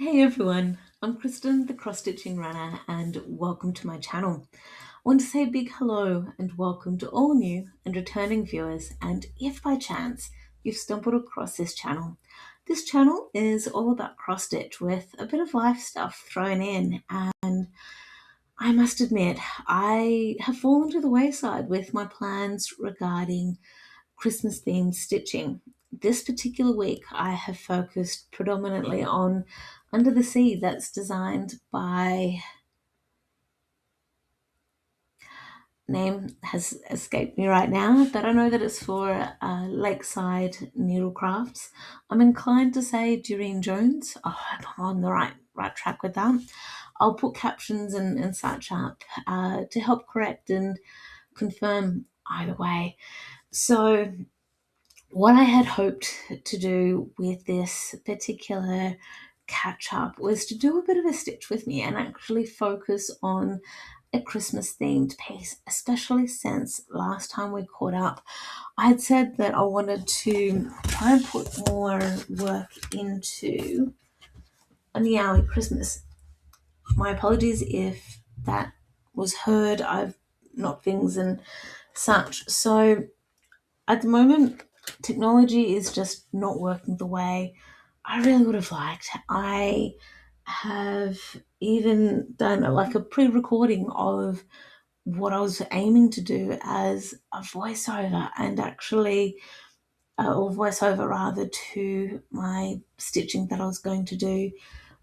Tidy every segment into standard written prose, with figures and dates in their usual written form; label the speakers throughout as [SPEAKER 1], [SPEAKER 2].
[SPEAKER 1] Hey everyone, I'm Kristen, the cross stitching runner, and welcome to my channel. I want to say a big hello and welcome to all new and returning viewers. And if by chance you've stumbled across this channel is all about cross stitch with a bit of life stuff thrown in. And I must admit, I have fallen to the wayside with my plans regarding Christmas themed stitching. This particular week, I have focused predominantly on Under the Sea, that's designed by, name has escaped me right now, but I know that it's for Lakeside Needlecrafts. I'm inclined to say Durene Jones. I hope I'm on the right track with that. I'll put captions and such up to help correct and confirm either way. So what I had hoped to do with this particular catch up was to do a bit of a stitch with me and actually focus on a Christmas themed piece, especially since last time we caught up. I had said that I wanted to try and put more work into a Meowie Christmas. My apologies if that was heard. I've knocked things and such. So at the moment, technology is just not working the way I really would have liked. I have even done like a pre-recording of what I was aiming to do as a voiceover and actually, or voiceover rather, to my stitching that I was going to do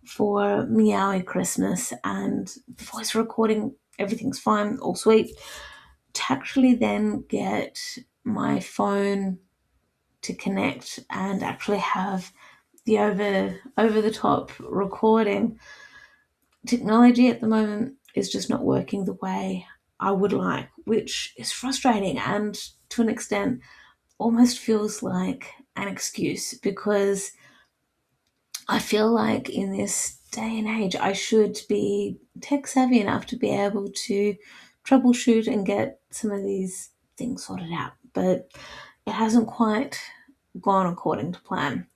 [SPEAKER 1] for Meowie Christmas, and the voice recording, everything's fine, all sweet. To actually then get my phone to connect and actually have the over the top recording, technology at the moment is just not working the way I would like, which is frustrating and to an extent almost feels like an excuse, because I feel like in this day and age I should be tech savvy enough to be able to troubleshoot and get some of these things sorted out, but it hasn't quite gone according to plan.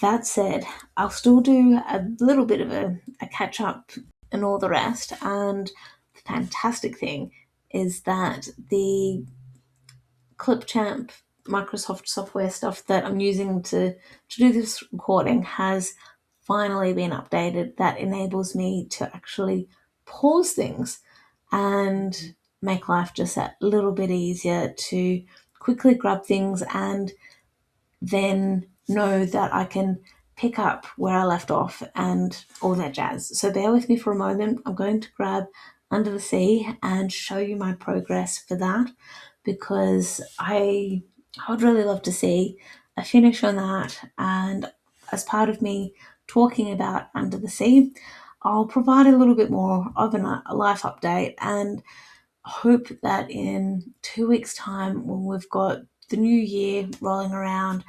[SPEAKER 1] That said, I'll still do a little bit of a catch up and all the rest. And the fantastic thing is that the Clipchamp Microsoft software stuff that I'm using to do this recording has finally been updated. That enables me to actually pause things and make life just a little bit easier to quickly grab things and then know that I can pick up where I left off and all that jazz. So bear with me for a moment. I'm going to grab Under the Sea and show you my progress for that, because I would really love to see a finish on that. And as part of me talking about Under the Sea, I'll provide a little bit more of a life update and hope that in 2 weeks' time, when we've got the new year rolling around,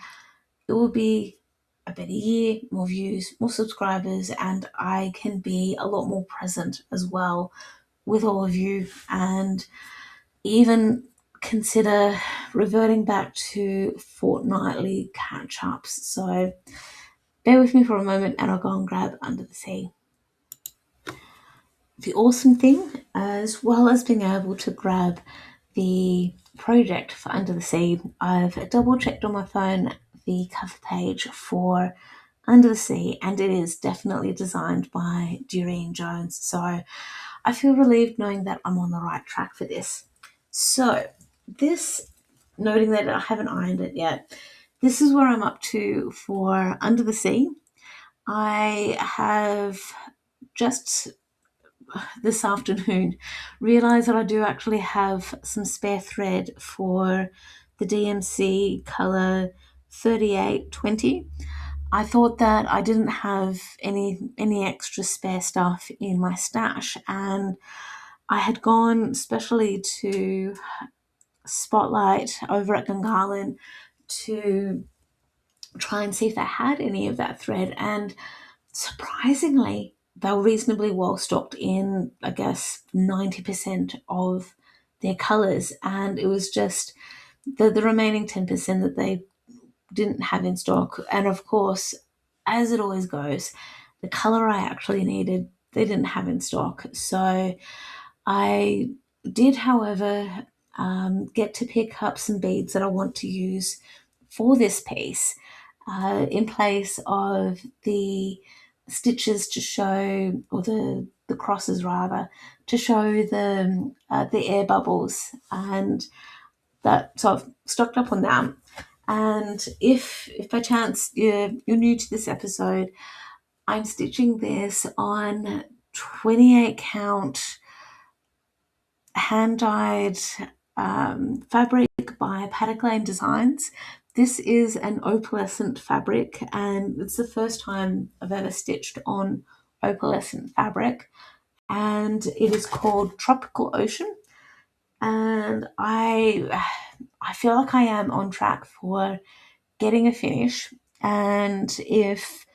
[SPEAKER 1] it will be a better year, more views, more subscribers, and I can be a lot more present as well with all of you, and even consider reverting back to fortnightly catch ups. So bear with me for a moment and I'll go and grab Under the Sea. The awesome thing, as well as being able to grab the project for Under the Sea, I've double checked on my phone the cover page for Under the Sea, and it is definitely designed by Durene Jones. So I feel relieved knowing that I'm on the right track for this. So this, noting that I haven't ironed it yet, this is where I'm up to for Under the Sea. I have just this afternoon realized that I do actually have some spare thread for the DMC color 3820. I thought that I didn't have any extra spare stuff in my stash, and I had gone especially to Spotlight over at Gungahlin to try and see if they had any of that thread, and surprisingly they were reasonably well stocked in, I guess, 90% of their colors, and it was just the remaining 10% that they didn't have in stock. And of course, as it always goes, the color I actually needed, they didn't have in stock. So I did, however, get to pick up some beads that I want to use for this piece in place of the stitches to show, or the crosses rather, to show the air bubbles, and that, so I've stocked up on that. And if by chance you're new to this episode, I'm stitching this on 28 count hand dyed fabric by Paddock Lane Designs. This is an opalescent fabric, and it's the first time I've ever stitched on opalescent fabric, and it is called Tropical Ocean. And I feel like I am on track for getting a finish. And if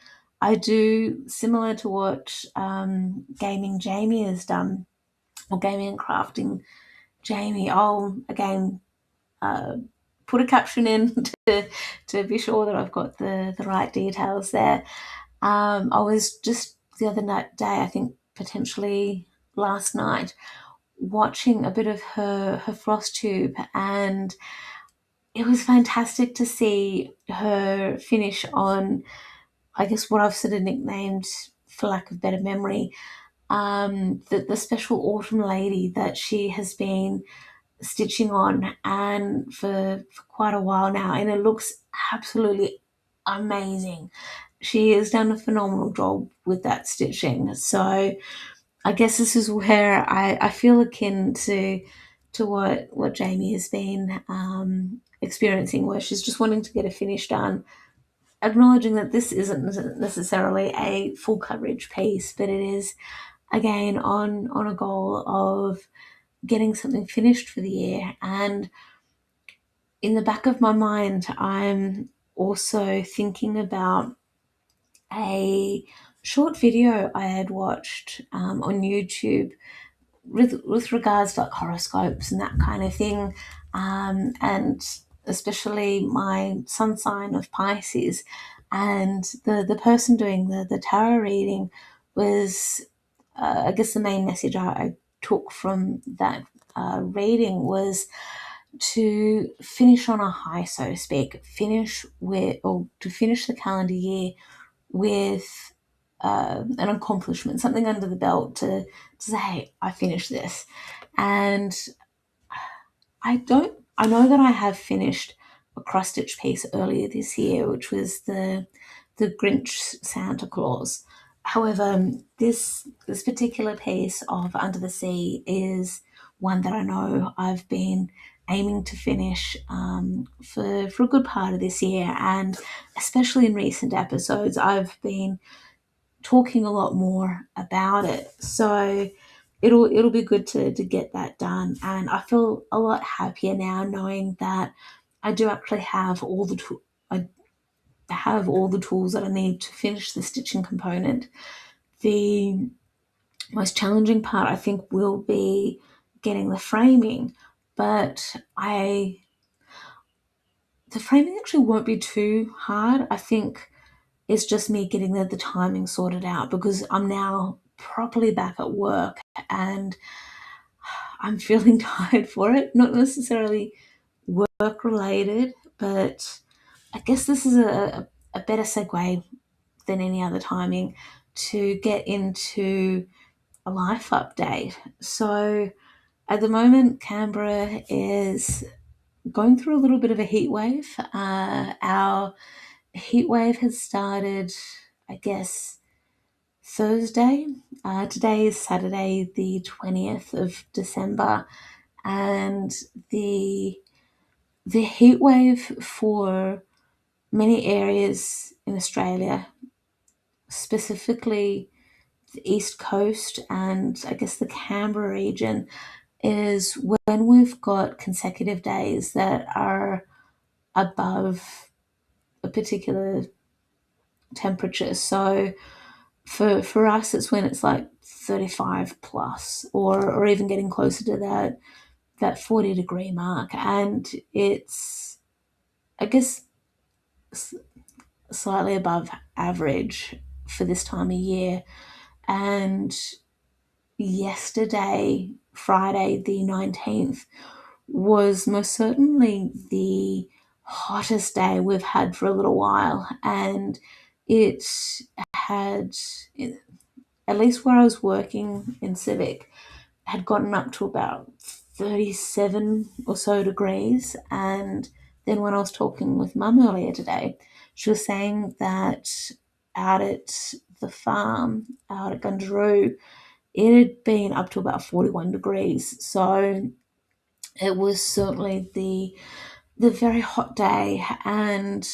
[SPEAKER 1] I do similar to what Gaming Jamie has done, or Gaming and Crafting Jamie, I'll again uh, put a caption in to be sure that I've got the right details there. I was just the other day, I think potentially last night, watching a bit of her Flosstube, and it was fantastic to see her finish on, I guess, what I've sort of nicknamed, for lack of better memory, the special autumn lady that she has been stitching on and for quite a while now, and it looks absolutely amazing. She has done a phenomenal job with that stitching. So I guess this is where I feel akin to what Jamie has been experiencing, where she's just wanting to get a finish done, acknowledging that this isn't necessarily a full coverage piece, but it is again on a goal of getting something finished for the year. And in the back of my mind, I'm also thinking about a short video I had watched on YouTube with regards to like horoscopes and that kind of thing, and especially my sun sign of Pisces. And the person doing the tarot reading was, I guess, the main message I took from that reading was to finish on a high, so to speak, finish with, or to finish the calendar year with an accomplishment, something under the belt to say, hey, I finished this. And I know that I have finished a cross stitch piece earlier this year, which was the Grinch Santa Claus. However, this particular piece of Under the Sea is one that I know I've been aiming to finish for a good part of this year, and especially in recent episodes, I've been talking a lot more about it. So it'll be good to get that done. And I feel a lot happier now knowing that I do actually have I have all the tools that I need to finish the stitching component. The most challenging part, I think, will be getting the framing, but I the framing actually won't be too hard. I think it's just me getting the timing sorted out, because I'm now properly back at work and I'm feeling tired for it. Not necessarily work related, but I guess this is a better segue than any other timing to get into a life update. So at the moment, Canberra is going through a little bit of a heat wave. Our heat wave has started, I guess, Thursday. Today is Saturday, the 20th of December, and the the heat wave for many areas in Australia, specifically the East Coast and I guess the Canberra region, is when we've got consecutive days that are above a particular temperature. So for us, it's when it's like 35 plus, or even getting closer to that 40-degree mark, and it's, I guess, slightly above average for this time of year. And yesterday, Friday the 19th, was most certainly the hottest day we've had for a little while. And it had, at least where I was working in Civic, had gotten up to about 37 or so degrees. And then when I was talking with Mum earlier today, she was saying that out at the farm, out at Gundaroo, it had been up to about 41 degrees. So it was certainly the very hot day. And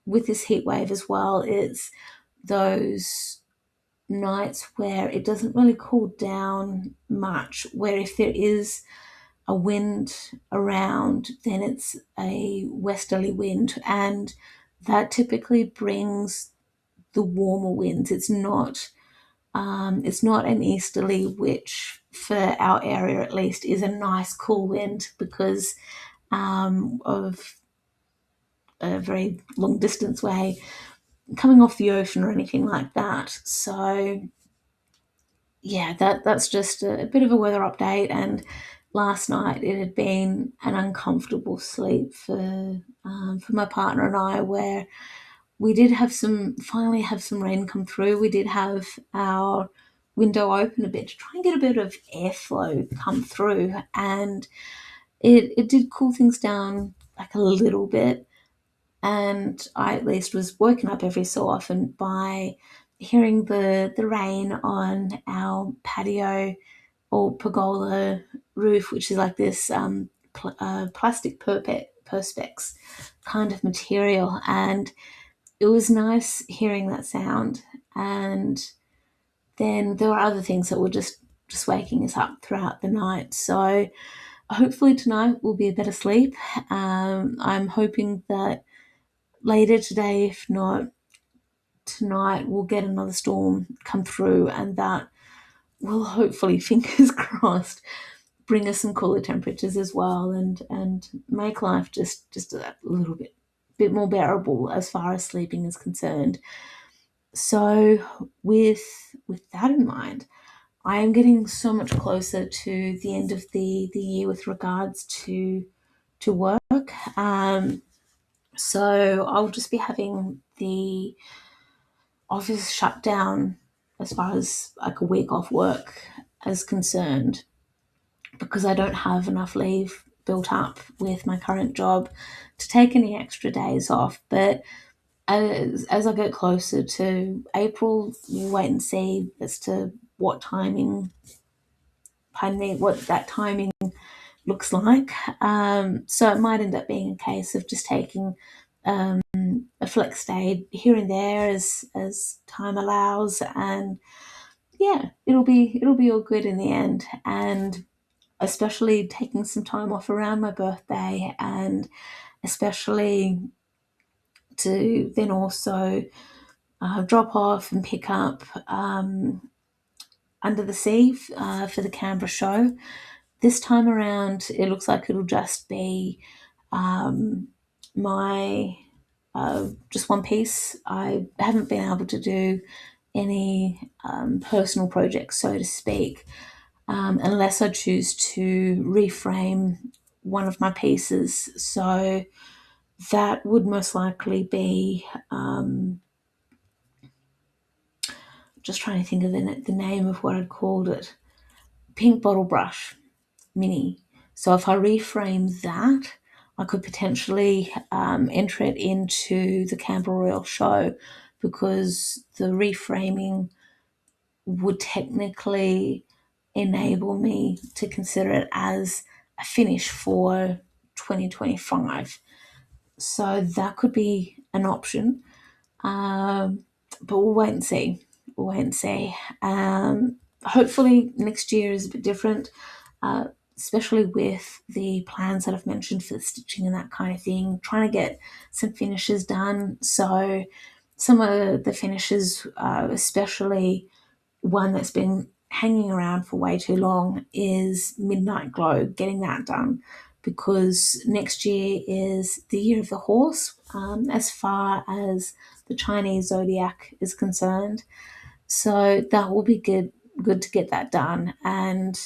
[SPEAKER 1] with this heat wave as well, it's those nights where it doesn't really cool down much, where if there is a wind around, then it's a westerly wind, and that typically brings the warmer winds. It's not an easterly, which for our area at least is a nice cool wind because of a very long distance way coming off the ocean or anything like that. So yeah, that's just a bit of a weather update. And last night it had been an uncomfortable sleep for my partner and I, where we did finally have some rain come through. We did have our window open a bit to try and get a bit of airflow come through, and it did cool things down like a little bit. And I at least was woken up every so often by hearing the rain on our patio or pergola roof, which is like this plastic perspex kind of material. And it was nice hearing that sound. And then there were other things that were just waking us up throughout the night. So hopefully tonight will be a better sleep. I'm hoping that later today, if not tonight, we'll get another storm come through, and that will hopefully, fingers crossed, bring us some cooler temperatures as well, and make life just a little bit more bearable as far as sleeping is concerned. So with that in mind, I am getting so much closer to the end of the year with regards to work. So I'll just be having the office shut down as far as like a week off work is concerned, because I don't have enough leave built up with my current job to take any extra days off. But as I get closer to April, we'll wait and see as to what that timing looks like. So it might end up being a case of just taking a flex day here and there as time allows, and yeah, it'll be all good in the end. And especially taking some time off around my birthday, and especially to then also drop off and pick up Under the Sea for the Canberra show. This time around, it looks like it'll just be my just one piece. I haven't been able to do any personal projects, so to speak, unless I choose to reframe one of my pieces. So that would most likely be just trying to think of the name of what I'd called it, pink bottle brush mini. So if I reframe that, I could potentially enter it into the Canberra Royal show, because the reframing would technically enable me to consider it as a finish for 2025. So that could be an option. But we'll wait and see. We'll wait and see. Hopefully next year is a bit different, especially with the plans that I've mentioned for the stitching and that kind of thing. Trying to get some finishes done. So some of the finishes, especially one that's been hanging around for way too long, is Midnight Glow, getting that done, because next year is the year of the horse, as far as the Chinese zodiac is concerned. So that will be good to get that done, and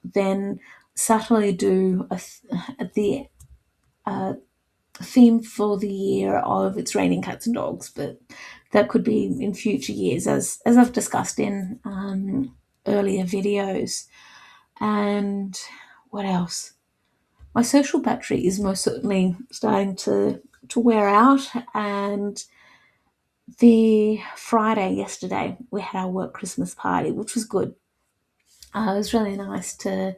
[SPEAKER 1] then subtly do the uh, theme for the year of It's Raining Cats and Dogs, but that could be in future years, as I've discussed in earlier videos. And what else? My social battery is most certainly starting to wear out, and the Friday yesterday we had our work Christmas party, which was good. It was really nice to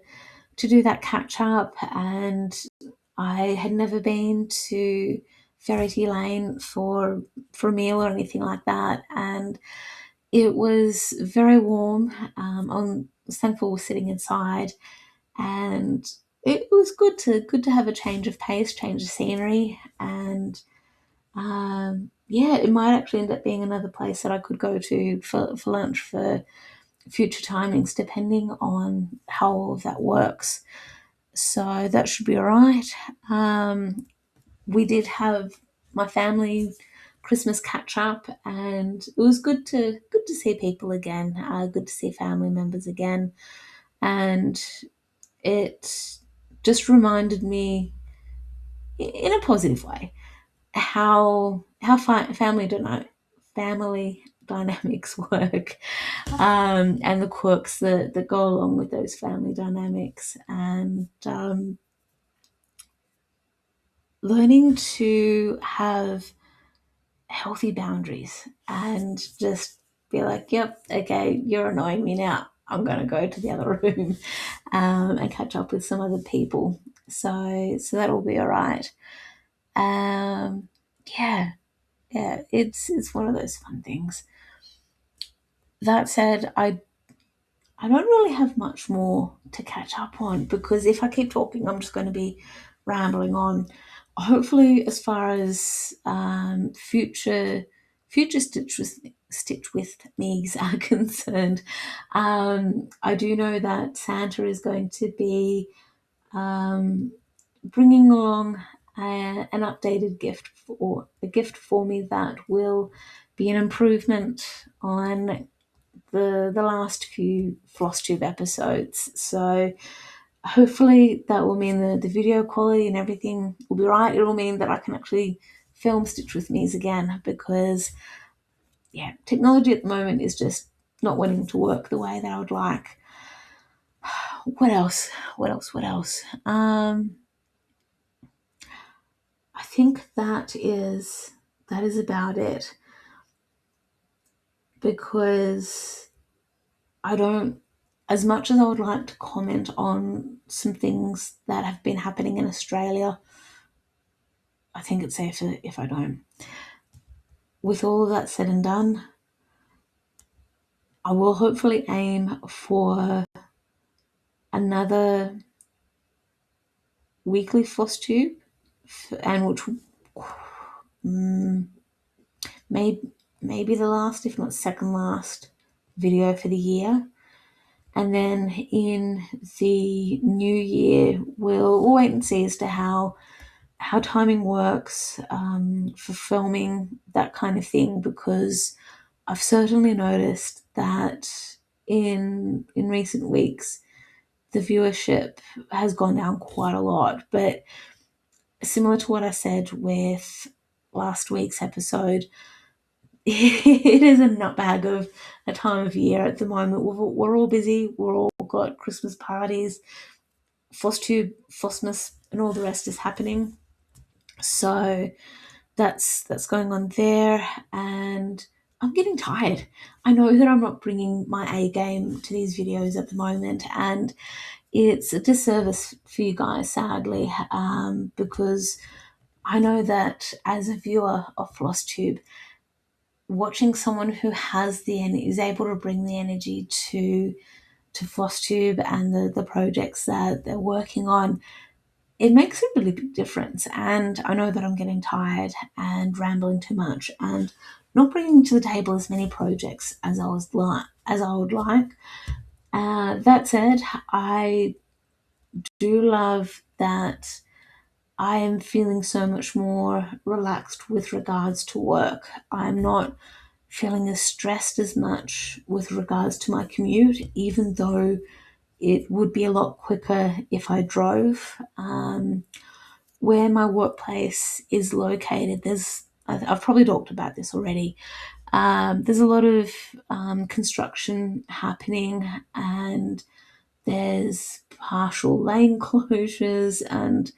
[SPEAKER 1] do that catch up, and I had never been to Verity Lane for a meal or anything like that, and it was very warm. I was thankful we're sitting inside, and it was good to have a change of pace, change of scenery, and yeah, it might actually end up being another place that I could go to for lunch for future timings, depending on how all of that works. So that should be all right. We did have my family Christmas catch up, and it was good to see people again. Good to see family members again, and it just reminded me in a positive way how family dynamics work, and the quirks that go along with those family dynamics, and learning to have healthy boundaries and just be like, yep, okay, you're annoying me now. I'm going to go to the other room and catch up with some other people. So that'll be all right. Um, yeah, yeah, it's one of those fun things. That said, I don't really have much more to catch up on, because if I keep talking, I'm just going to be rambling on. Hopefully, as far as future stitch with me's are concerned, I do know that Santa is going to be um, bringing along an updated gift, or a gift for me that will be an improvement on the last few Flosstube episodes. So hopefully that will mean the video quality and everything will be right. It will mean that I can actually film Stitch with Me's again, because yeah, technology at the moment is just not wanting to work the way that I would like. What else? What else? What else? I think that is about it, because I don't, as much as I would like to comment on some things that have been happening in Australia, I think it's safer if I don't. With all of that said and done, I will hopefully aim for another weekly floss tube, and which mm, may maybe the last, if not second last, video for the year. And then in the new year, we'll wait and see as to how timing works for filming, that kind of thing, because I've certainly noticed that in recent weeks the viewership has gone down quite a lot. But similar to what I said with last week's episode, it is a nutbag of a time of year at the moment. We're all busy. We're all got Christmas parties, FlossTube, Flossmas, and all the rest is happening. So that's going on there, and I'm getting tired. I know that I'm not bringing my A game to these videos at the moment, and it's a disservice for you guys, sadly, because I know that as a viewer of FlossTube, watching someone who has the energy, is able to bring the energy to FlossTube and the projects that they're working on, it makes a really big difference. And I know that I'm getting tired and rambling too much and not bringing to the table as many projects as I would like. That said, I do love that I am feeling so much more relaxed with regards to work. I'm not feeling as stressed as much with regards to my commute, even though it would be a lot quicker if I drove. Where my workplace is located, I've probably talked about this already. There's a lot of construction happening, and there's partial lane closures, and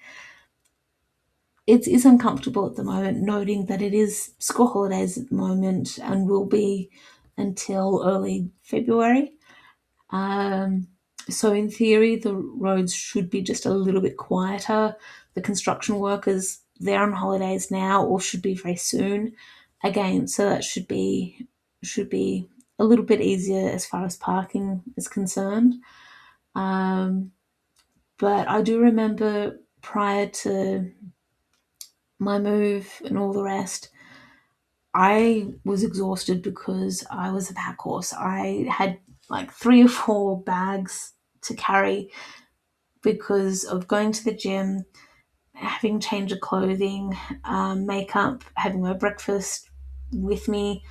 [SPEAKER 1] it's uncomfortable at the moment, noting that it is school holidays at the moment and will be until early February. Um, so in theory, the roads should be just a little bit quieter. The construction workers, they're on holidays now or should be very soon. Again, so that should be a little bit easier as far as parking is concerned. Um, but I do remember prior to my move and all the rest, I was exhausted because I was a pack horse. I had like 3 or 4 bags to carry because of going to the gym, having change of clothing, makeup, having my breakfast with me,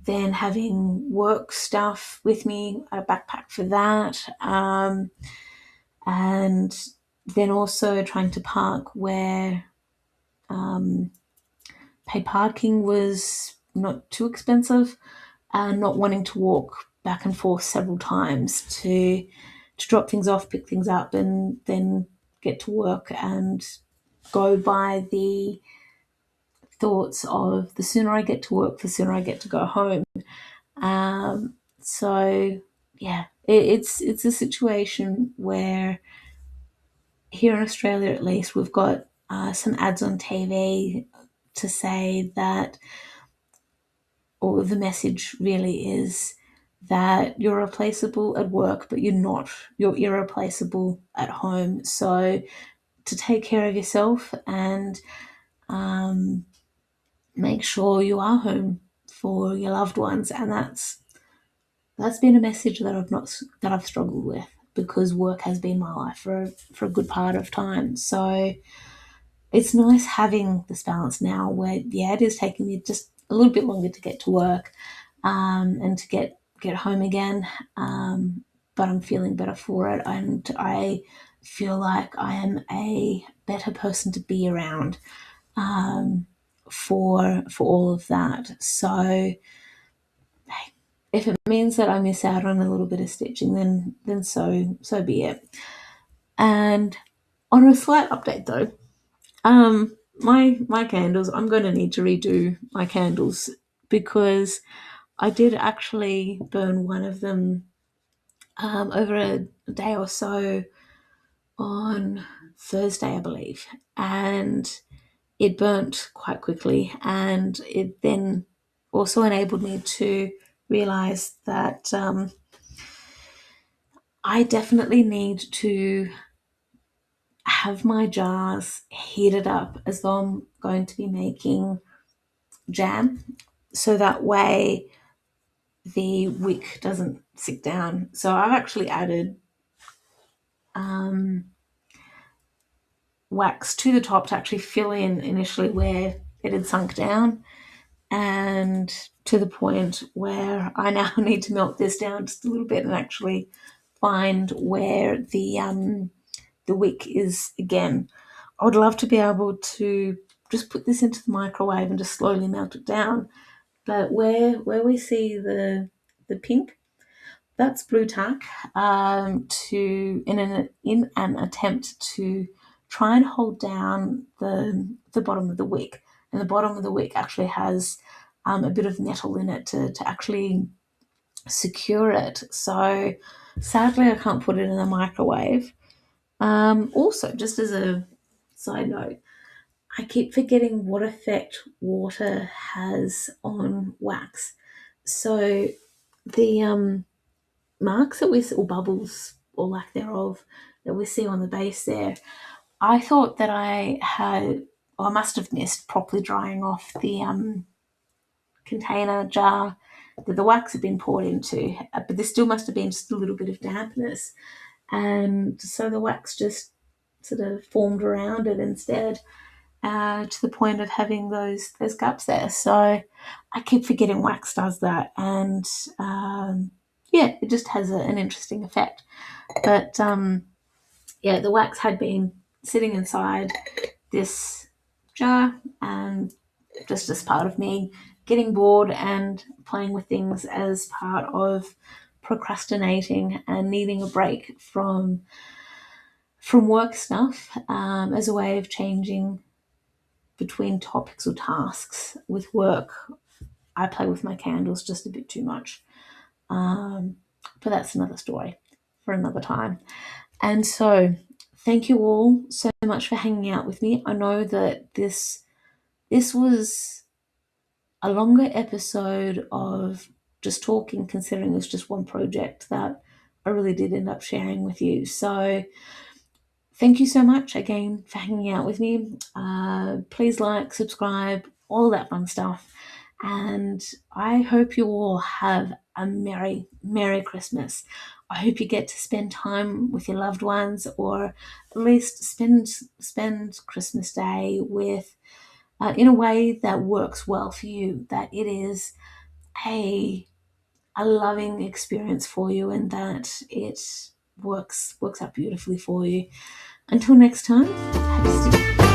[SPEAKER 1] then having work stuff with me, a backpack for that, and then also trying to park where um, pay parking was not too expensive, and not wanting to walk back and forth several times to drop things off, pick things up, and then get to work and go by the thoughts of the sooner I get to work, the sooner I get to go home. So yeah, it's a situation where here in Australia, at least, we've got some ads on TV to say that, or the message really is that you're replaceable at work, but you're not. You're irreplaceable at home. So to take care of yourself and um, make sure you are home for your loved ones, and that's been a message that I've struggled with because work has been my life for a good part of time. So it's nice having this balance now where, yeah, it is taking me just a little bit longer to get to work, and to get home again, but I'm feeling better for it, and I feel like I am a better person to be around, for all of that. So if it means that I miss out on a little bit of stitching, then so be it. And on a slight update though, my candles, I'm going to need to redo my candles because I did actually burn one of them over a day or so on Thursday, I believe, and it burnt quite quickly, and it then also enabled me to realize that I definitely need to have my jars heated up as though I'm going to be making jam, so that way the wick doesn't stick down. So I've actually added um, wax to the top to actually fill in initially where it had sunk down, and to the point where I now need to melt this down just a little bit and actually find where the wick is again. I would love to be able to just put this into the microwave and just slowly melt it down. But where we see the pink, that's blue tack, to in an attempt to try and hold down the bottom of the wick. And the bottom of the wick actually has a bit of metal in it to actually secure it. So sadly, I can't put it in the microwave. Also, just as a side note, I keep forgetting what effect water has on wax. So the marks that we see, or bubbles, or lack thereof, that we see on the base there, I thought that I had, or I must have missed properly drying off the container jar that the wax had been poured into, but there still must have been just a little bit of dampness, and so the wax just sort of formed around it instead, to the point of having those gaps there. So I keep forgetting wax does that, and yeah, it just has an interesting effect. But yeah, the wax had been sitting inside this jar, and just as part of me getting bored and playing with things as part of procrastinating and needing a break from work stuff, as a way of changing between topics or tasks. With work, I play with my candles just a bit too much. Um, but that's another story for another time. And so, thank you all so much for hanging out with me. I know that this was a longer episode of just talking, considering it was just one project that I really did end up sharing with you. So, thank you so much again for hanging out with me. Please like, subscribe, all that fun stuff. And I hope you all have a merry, merry Christmas. I hope you get to spend time with your loved ones, or at least spend Christmas Day with, in a way that works well for you. That it is a a loving experience for you, and that it works out beautifully for you. Until next time, have a